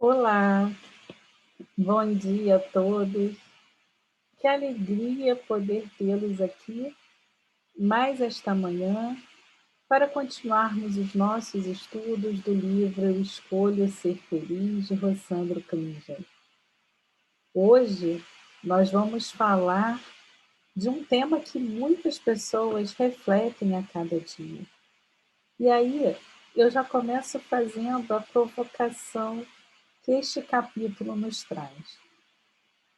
Olá, bom dia a todos. Que alegria poder tê-los aqui mais esta manhã para continuarmos os nossos estudos do livro Eu Escolho Ser Feliz, de Rossandro Klinger. Hoje nós vamos falar de um tema que muitas pessoas refletem a cada dia. E aí eu já começo fazendo a provocação que este capítulo nos traz.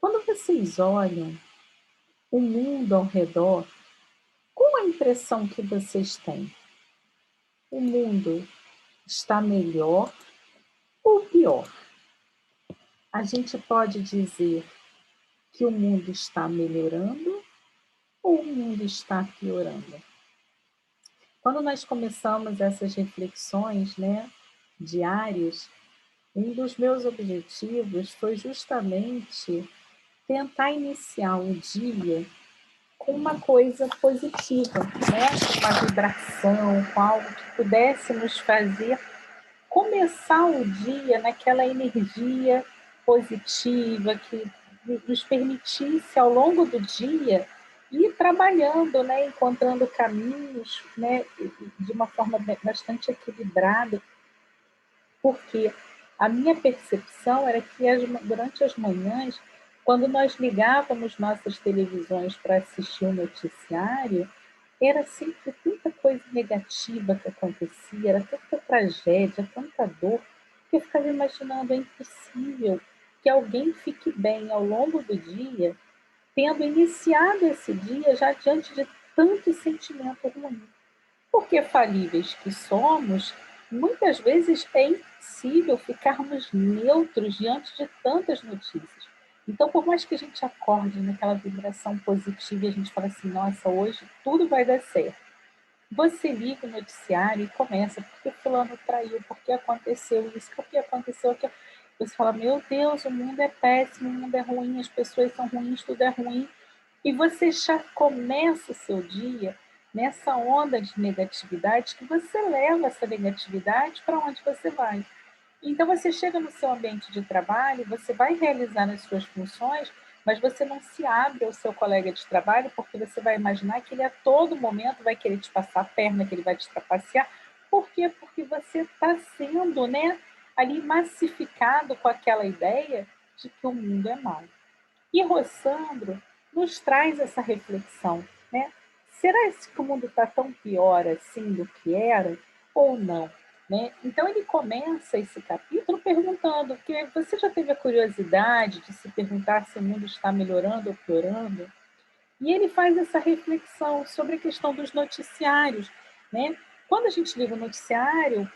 Quando vocês olham o mundo ao redor, qual a impressão que vocês têm? O mundo está melhor ou pior? A gente pode dizer que o mundo está melhorando ou o mundo está piorando? Quando nós começamos essas reflexões, diárias, um dos meus objetivos foi justamente tentar iniciar o dia com uma coisa positiva, com uma vibração, com algo que pudesse nos fazer começar o dia naquela energia positiva, que nos permitisse, ao longo do dia, ir trabalhando, encontrando caminhos, de uma forma bastante equilibrada, porque a minha percepção era que durante as manhãs, quando nós ligávamos nossas televisões para assistir o noticiário, era sempre tanta coisa negativa que acontecia, era tanta tragédia, tanta dor, que eu ficava imaginando, é impossível que alguém fique bem ao longo do dia, tendo iniciado esse dia já diante de tanto sentimento ruim. Porque falíveis que somos, muitas vezes é impossível ficarmos neutros diante de tantas notícias. Então, por mais que a gente acorde naquela vibração positiva e a gente fala assim, nossa, hoje tudo vai dar certo. Você liga o noticiário e começa, porque fulano traiu, porque aconteceu isso, porque aconteceu aquilo. Você fala, meu Deus, o mundo é péssimo, o mundo é ruim, as pessoas são ruins, tudo é ruim. E você já começa o seu dia nessa onda de negatividade, que você leva essa negatividade para onde você vai. Então você chega no seu ambiente de trabalho, você vai realizar as suas funções, mas você não se abre ao seu colega de trabalho, porque você vai imaginar que ele a todo momento vai querer te passar a perna, que ele vai te trapacear. Por quê? Porque você está sendo, ali massificado com aquela ideia de que o mundo é mau. E Rossandro nos traz essa reflexão, Será que o mundo está tão pior assim do que era ou não? Então ele começa esse capítulo perguntando, que você já teve a curiosidade de se perguntar se o mundo está melhorando ou piorando? E ele faz essa reflexão sobre a questão dos noticiários, Quando a gente liga o noticiário,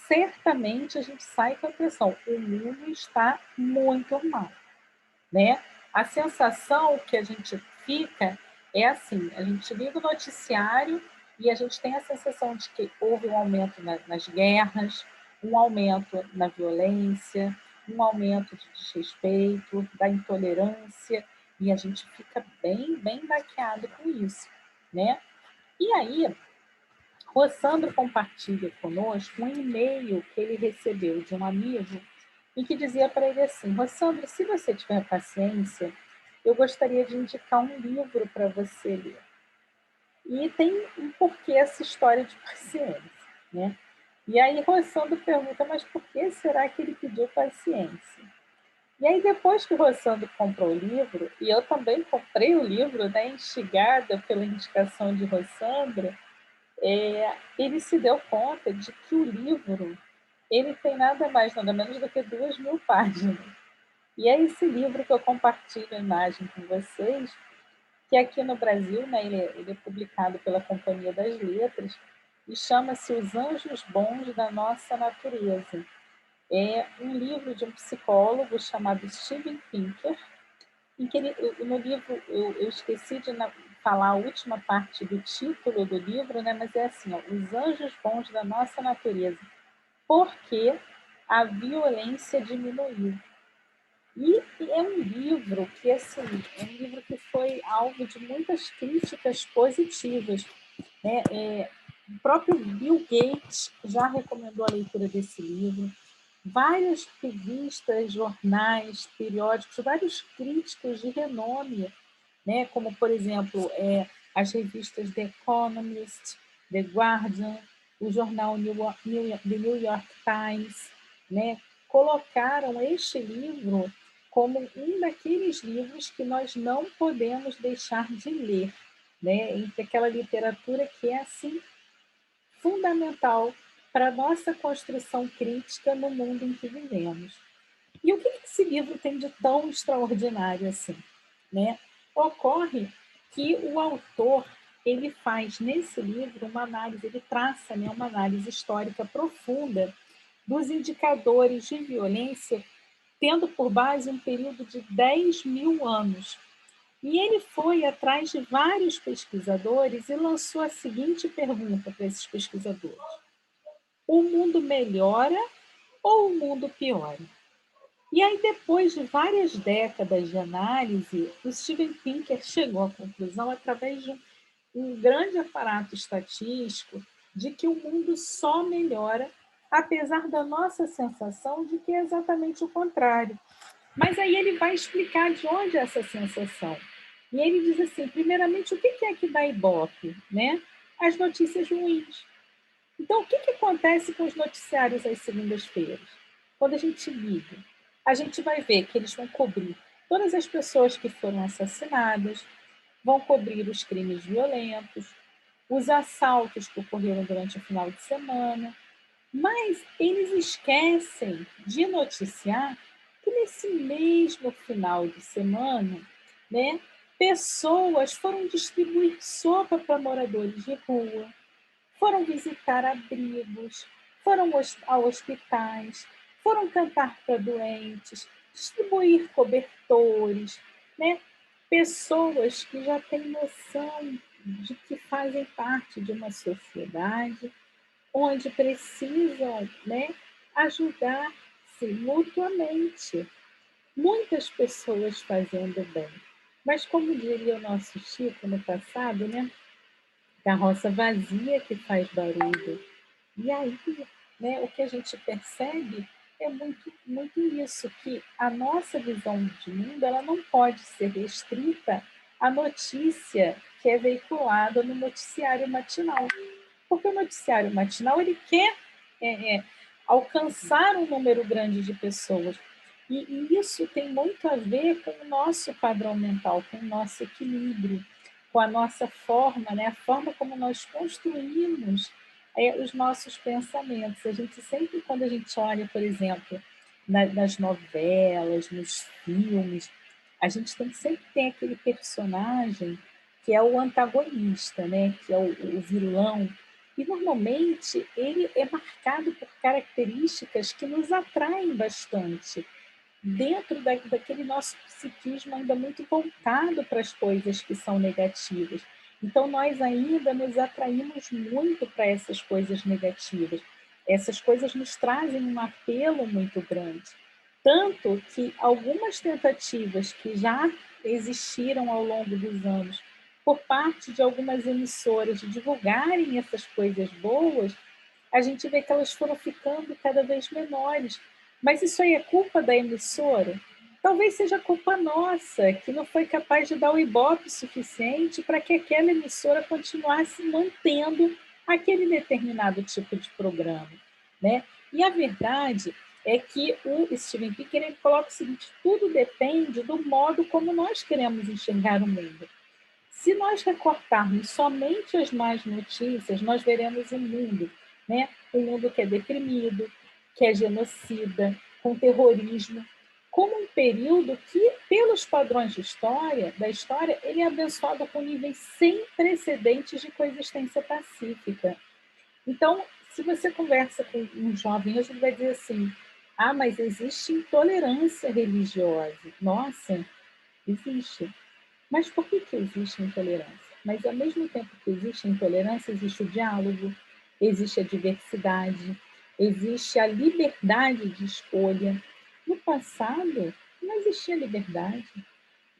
certamente a gente sai com a impressão, o mundo está muito mal, A sensação que a gente fica é assim, a gente liga o noticiário e a gente tem a sensação de que houve um aumento nas guerras, um aumento na violência, um aumento de desrespeito, da intolerância, e a gente fica bem baqueado com isso, E aí, Rossandro compartilha conosco um e-mail que ele recebeu de um amigo e que dizia para ele assim, Rossandro, se você tiver paciência, eu gostaria de indicar um livro para você ler. E tem um porquê essa história de paciência, E aí Rossandro pergunta, mas por que será que ele pediu paciência? E aí depois que o Rossandro comprou o livro, e eu também comprei o livro, instigada pela indicação de Rossandro, ele se deu conta de que o livro ele tem nada mais, nada menos do que 2.000 páginas. E é esse livro que eu compartilho a imagem com vocês, que aqui no Brasil, ele é publicado pela Companhia das Letras e chama-se Os Anjos Bons da Nossa Natureza. É um livro de um psicólogo chamado Steven Pinker, em que no livro, eu esqueci de falar a última parte do título do livro, mas é assim, Os Anjos Bons da Nossa Natureza, porque a violência diminuiu. E é um livro que, assim, foi alvo de muitas críticas positivas, o próprio Bill Gates já recomendou a leitura desse livro. várias revistas, jornais, periódicos, vários críticos de renome, né? Como, por exemplo, as revistas The Economist, The Guardian, o jornal The New York Times, né? Colocaram este livro como um daqueles livros que nós não podemos deixar de ler, né? Entre aquela literatura que é assim fundamental para a nossa construção crítica no mundo em que vivemos. E o que esse livro tem de tão extraordinário assim, né? Ocorre que o autor ele faz nesse livro uma análise, ele traça, né, uma análise histórica profunda dos indicadores de violência, tendo por base um período de 10 mil anos. E ele foi atrás de vários pesquisadores e lançou a seguinte pergunta para esses pesquisadores: o mundo melhora ou o mundo piora? E aí, depois de várias décadas de análise, o Steven Pinker chegou à conclusão, através de um grande aparato estatístico, de que o mundo só melhora, apesar da nossa sensação de que é exatamente o contrário. Mas aí ele vai explicar de onde é essa sensação. E ele diz assim, primeiramente, o que é que dá ibope? Né? As notícias ruins. Então, o que acontece com os noticiários às segundas-feiras? Quando a gente liga, a gente vai ver que eles vão cobrir todas as pessoas que foram assassinadas, vão cobrir os crimes violentos, os assaltos que ocorreram durante o final de semana, mas eles esquecem de noticiar que nesse mesmo final de semana, né, pessoas foram distribuir sopa para moradores de rua, foram visitar abrigos, foram a hospitais, foram cantar para doentes, distribuir cobertores, né? Pessoas que já têm noção de que fazem parte de uma sociedade onde precisam, né, ajudar-se mutuamente. Muitas pessoas fazendo bem. Mas como diria o nosso Chico no passado, né? Carroça vazia que faz barulho. E aí, né, o que a gente percebe é muito isso, que a nossa visão de mundo ela não pode ser restrita à notícia que é veiculada no noticiário matinal. Porque o noticiário matinal ele quer alcançar um número grande de pessoas. E isso tem muito a ver com o nosso padrão mental, com o nosso equilíbrio, com a nossa forma, né? A forma como nós construímos os nossos pensamentos. A gente sempre, quando a gente olha, por exemplo, nas novelas, nos filmes, a gente sempre tem aquele personagem que é o antagonista, né? Que é o vilão. E normalmente ele é marcado por características que nos atraem bastante dentro daquele nosso psiquismo ainda muito voltado para as coisas que são negativas. Então, nós ainda nos atraímos muito para essas coisas negativas. Essas coisas nos trazem um apelo muito grande. Tanto que algumas tentativas que já existiram ao longo dos anos, por parte de algumas emissoras, de divulgarem essas coisas boas, a gente vê que elas foram ficando cada vez menores. Mas isso aí é culpa da emissora? Talvez seja culpa nossa, que não foi capaz de dar o ibope suficiente para que aquela emissora continuasse mantendo aquele determinado tipo de programa, né? E a verdade é que o Steven Pinker ele coloca o seguinte: tudo depende do modo como nós queremos enxergar o mundo. Se nós recortarmos somente as más notícias, nós veremos um mundo, né? Um mundo que é deprimido, que é genocida, com terrorismo, como um período que, pelos padrões da história, ele é abençoado com níveis sem precedentes de coexistência pacífica. Então, se você conversa com um jovem hoje, ele vai dizer assim: ah, mas existe intolerância religiosa. Nossa, existe. Mas por que existe intolerância? Mas ao mesmo tempo que existe intolerância, existe o diálogo, existe a diversidade, existe a liberdade de escolha. No passado, não existia liberdade.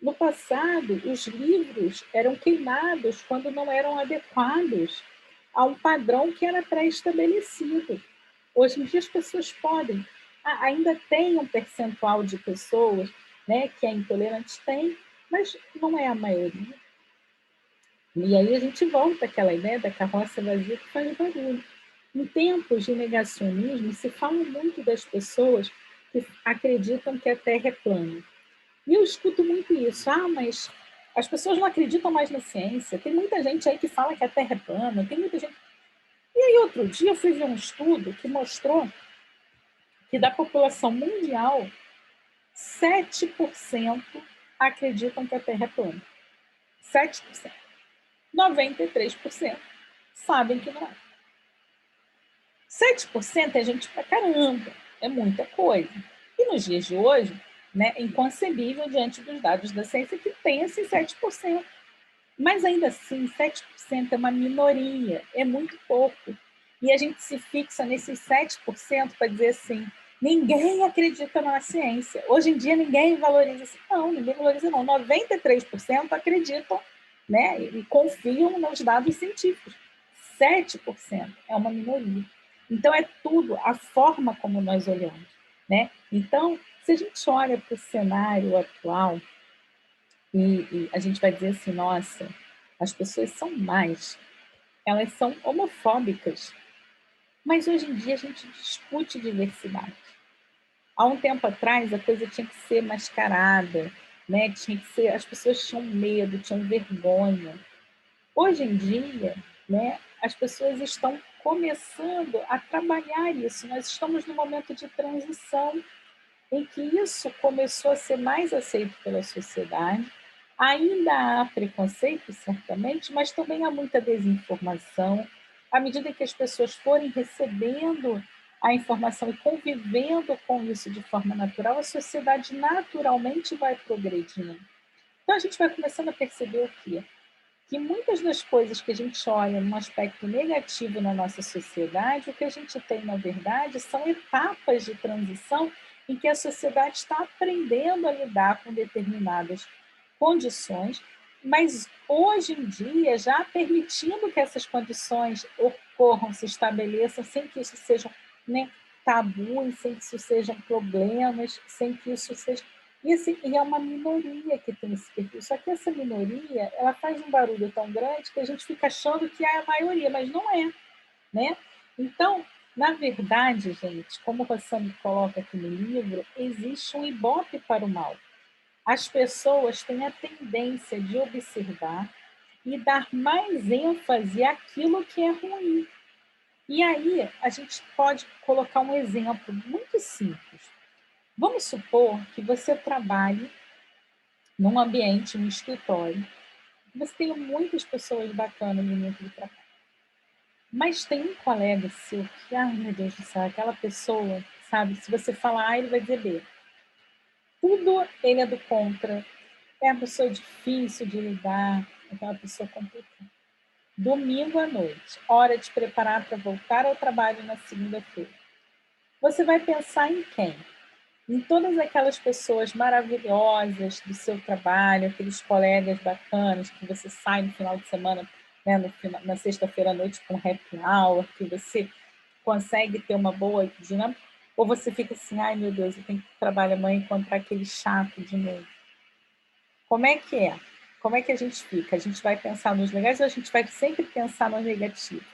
No passado, os livros eram queimados quando não eram adequados a um padrão que era pré-estabelecido. Hoje em dia, as pessoas podem. Ainda tem um percentual de pessoas, né, que é intolerante, tem, mas não é a maioria. E aí a gente volta àquela ideia da carroça vazia que faz barulho. Em tempos de negacionismo, se fala muito das pessoas que acreditam que a Terra é plana. E eu escuto muito isso. Mas as pessoas não acreditam mais na ciência. Tem muita gente aí que fala que a Terra é plana. Tem muita gente. E aí, outro dia, eu fui ver um estudo que mostrou que da população mundial, 7% acreditam que a Terra é plana. 7%. 93% sabem que não é. 7% é gente pra caramba, é muita coisa. E nos dias de hoje, né, é inconcebível diante dos dados da ciência que tenha esses 7%. Mas ainda assim, 7% é uma minoria, é muito pouco. E a gente se fixa nesses 7% para dizer assim, ninguém acredita na ciência. Hoje em dia ninguém valoriza isso. Não, ninguém valoriza não. 93% acreditam, né, e confiam nos dados científicos. 7% é uma minoria. Então é tudo a forma como nós olhamos, né? Então, se a gente olha para o cenário atual, e a gente vai dizer assim, nossa, as pessoas são mais, elas são homofóbicas, mas hoje em dia a gente discute diversidade. Há um tempo atrás a coisa tinha que ser mascarada, né? Tinha que ser, as pessoas tinham medo, tinham vergonha. Hoje em dia, né, as pessoas estão começando a trabalhar isso. Nós estamos num momento de transição em que isso começou a ser mais aceito pela sociedade. Ainda há preconceito, certamente, mas também há muita desinformação. À medida que as pessoas forem recebendo a informação e convivendo com isso de forma natural, a sociedade naturalmente vai progredindo. Então a gente vai começando a perceber o quê? Que muitas das coisas que a gente olha num aspecto negativo na nossa sociedade, o que a gente tem, na verdade, são etapas de transição em que a sociedade está aprendendo a lidar com determinadas condições, mas hoje em dia já permitindo que essas condições ocorram, se estabeleçam, sem que isso seja, né, tabu, sem que isso sejam problemas, sem que isso seja e, assim, e é uma minoria que tem esse perfil. Só que essa minoria, ela faz um barulho tão grande que a gente fica achando que é a maioria, mas não é, né? Então, na verdade, gente, como você me coloca aqui no livro, existe um ibope para o mal. As pessoas têm a tendência de observar e dar mais ênfase àquilo que é ruim. E aí, a gente pode colocar um exemplo muito simples. Vamos supor que você trabalhe num ambiente, num escritório, você tem muitas pessoas bacanas no dentro do trabalho. Mas tem um colega seu que, ai meu Deus do céu, aquela pessoa, sabe, se você falar A, ele vai dizer B. Tudo ele é do contra, é uma pessoa difícil de lidar, é aquela pessoa complicada. Domingo à noite, hora de preparar para voltar ao trabalho na segunda-feira. Você vai pensar em quem? Em todas aquelas pessoas maravilhosas do seu trabalho, aqueles colegas bacanas que você sai no final de semana, né, na sexta-feira à noite com happy hour, que você consegue ter uma boa dinâmica, ou você fica assim, ai meu Deus, eu tenho que trabalhar amanhã e encontrar aquele chato de novo. Como é que é? Como é que a gente fica? A gente vai pensar nos legais ou a gente vai sempre pensar no negativo?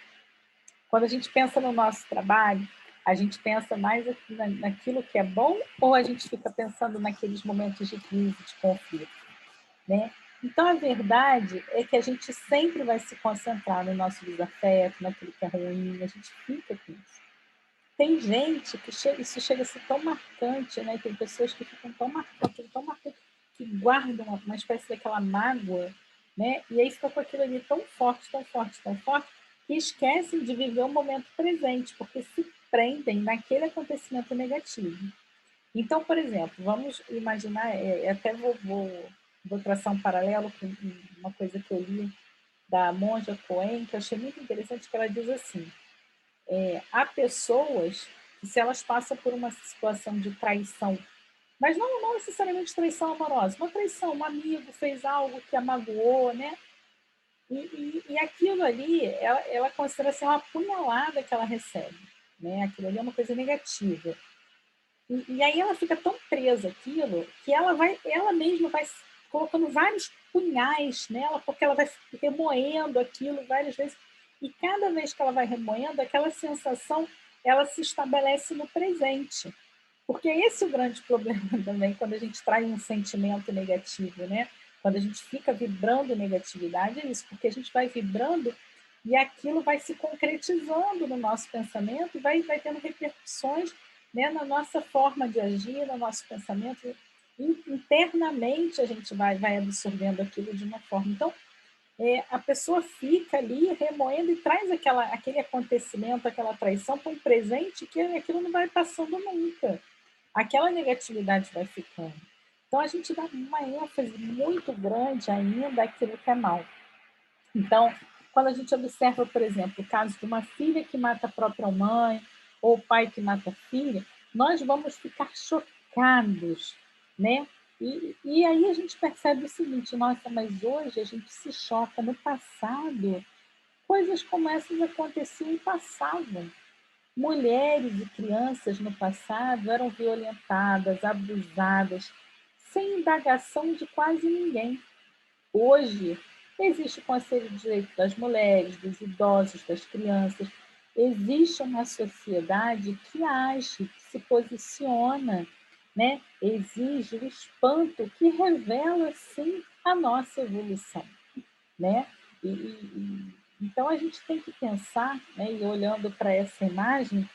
Quando a gente pensa no nosso trabalho, a gente pensa mais naquilo que é bom ou a gente fica pensando naqueles momentos de crise, de conflito, né? Então, a verdade é que a gente sempre vai se concentrar no nosso desafeto, naquilo que é ruim, a gente fica com isso. Tem gente que isso chega a ser tão marcante, né? Tem pessoas que ficam tão marcantes, que guardam uma espécie daquela mágoa, né? E aí fica com aquilo ali tão forte, tão forte, tão forte, que esquecem de viver o momento presente, porque se prendem naquele acontecimento negativo. Então, por exemplo, vamos imaginar, até vou traçar um paralelo com uma coisa que eu li da Monja Coen, que eu achei muito interessante, que ela diz assim, há pessoas que, se elas passam por uma situação de traição, mas não necessariamente traição amorosa, uma traição, um amigo fez algo que a magoou, né? E aquilo ali, ela considera ser uma punhalada que ela recebe, né? Aquilo ali é uma coisa negativa. E aí ela fica tão presa àquilo que ela mesma vai colocando vários punhais nela, porque ela vai remoendo aquilo várias vezes. E cada vez que ela vai remoendo, aquela sensação ela se estabelece no presente. Porque esse é o grande problema também, quando a gente traz um sentimento negativo, né? Quando a gente fica vibrando negatividade, é isso, porque a gente vai vibrando e aquilo vai se concretizando no nosso pensamento e vai tendo repercussões, né, na nossa forma de agir, no nosso pensamento. Internamente a gente vai absorvendo aquilo de uma forma. Então, a pessoa fica ali remoendo e traz aquele acontecimento, aquela traição para um presente que aquilo não vai passando nunca. Aquela negatividade vai ficando. Então a gente dá uma ênfase muito grande ainda àquilo que é mal. Então, quando a gente observa, por exemplo, o caso de uma filha que mata a própria mãe, ou o pai que mata a filha, nós vamos ficar chocados, né? E aí a gente percebe o seguinte, nossa, mas hoje a gente se choca. No passado, coisas como essas aconteciam e passavam. Mulheres e crianças no passado eram violentadas, abusadas, sem indagação de quase ninguém. Hoje, existe o Conselho de Direitos das Mulheres, dos idosos, das crianças. Existe uma sociedade que age, que se posiciona, né? Exige o espanto que revela, sim, a nossa evolução, né? Então, a gente tem que pensar, né, e olhando para essa imagem,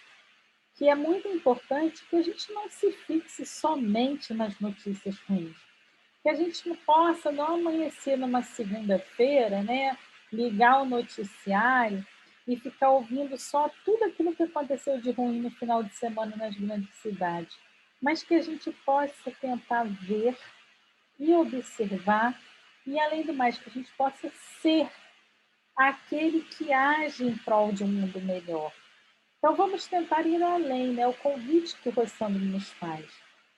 que é muito importante que a gente não se fixe somente nas notícias ruins, que a gente não possa não amanhecer numa segunda-feira, né, ligar o noticiário e ficar ouvindo só tudo aquilo que aconteceu de ruim no final de semana nas grandes cidades, mas que a gente possa tentar ver e observar, e além do mais, que a gente possa ser aquele que age em prol de um mundo melhor. Então vamos tentar ir além, né? O convite que o Rossandro nos faz.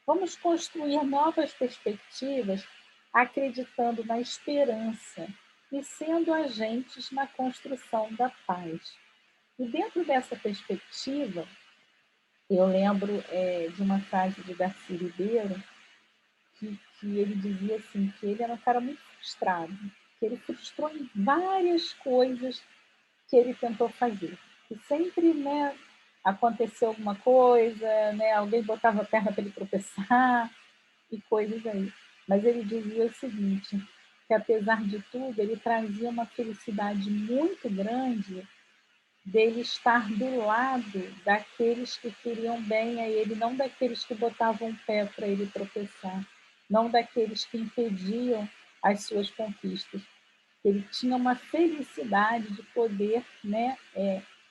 Vamos construir novas perspectivas, acreditando na esperança e sendo agentes na construção da paz. E dentro dessa perspectiva, eu lembro de uma frase de Darcy Ribeiro, que ele dizia assim, que ele era um cara muito frustrado, que ele frustrou em várias coisas que ele tentou fazer. E sempre, né, aconteceu alguma coisa, né, alguém botava a perna para ele tropeçar e coisas aí. Mas ele dizia o seguinte, que apesar de tudo, ele trazia uma felicidade muito grande dele estar do lado daqueles que queriam bem a ele, não daqueles que botavam o pé para ele tropeçar, não daqueles que impediam as suas conquistas. Ele tinha uma felicidade de poder, né,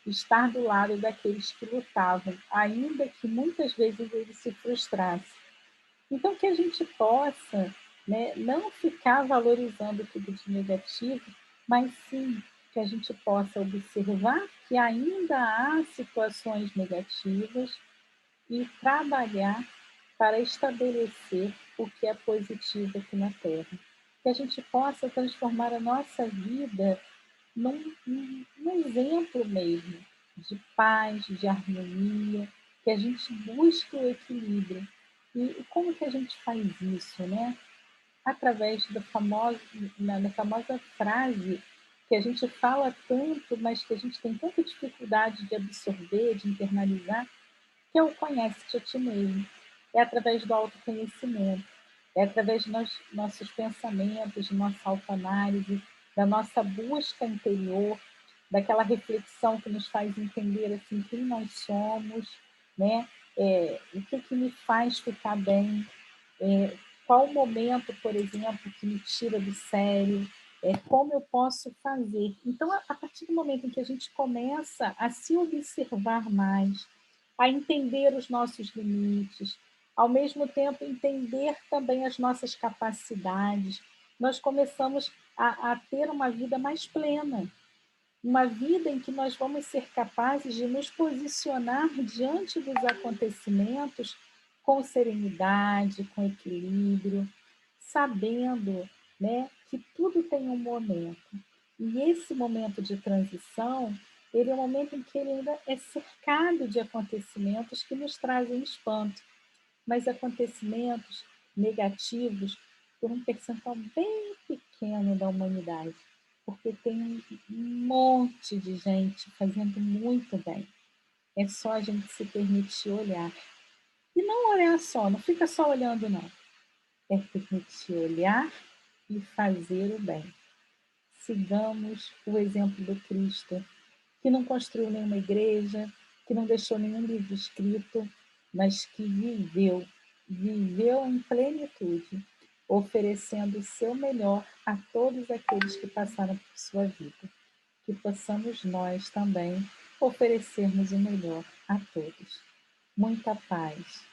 estar do lado daqueles que lutavam, ainda que muitas vezes ele se frustrasse. Então, que a gente possa, né, não ficar valorizando tudo de negativo, mas sim que a gente possa observar que ainda há situações negativas e trabalhar para estabelecer o que é positivo aqui na Terra. Que a gente possa transformar a nossa vida num exemplo mesmo de paz, de harmonia, que a gente busque o equilíbrio. E como que a gente faz isso, né? Através da famosa frase que a gente fala tanto, mas que a gente tem tanta dificuldade de absorver, de internalizar, que é o conhece-te a ti mesmo. É através do autoconhecimento, é através dos nossos pensamentos, de nossa autoanálise, da nossa busca interior, daquela reflexão que nos faz entender assim quem nós somos, né? O que me faz ficar bem, qual o momento, por exemplo, que me tira do sério, como eu posso fazer. Então, a partir do momento em que a gente começa a se observar mais, a entender os nossos limites, ao mesmo tempo entender também as nossas capacidades, nós começamos a ter uma vida mais plena, uma vida em que nós vamos ser capazes de nos posicionar diante dos acontecimentos com serenidade, com equilíbrio, sabendo, né, que tudo tem um momento. E esse momento de transição, ele é um momento em que ele ainda é cercado de acontecimentos que nos trazem espanto. mas acontecimentos negativos por um percentual bem pequeno da humanidade, porque tem um monte de gente fazendo muito bem. É só a gente se permitir olhar. E não olhar só, não fica só olhando, não. É permitir olhar e fazer o bem. Sigamos o exemplo do Cristo, que não construiu nenhuma igreja, que não deixou nenhum livro escrito, mas que viveu em plenitude, oferecendo o seu melhor a todos aqueles que passaram por sua vida. Que possamos nós também oferecermos o melhor a todos. Muita paz.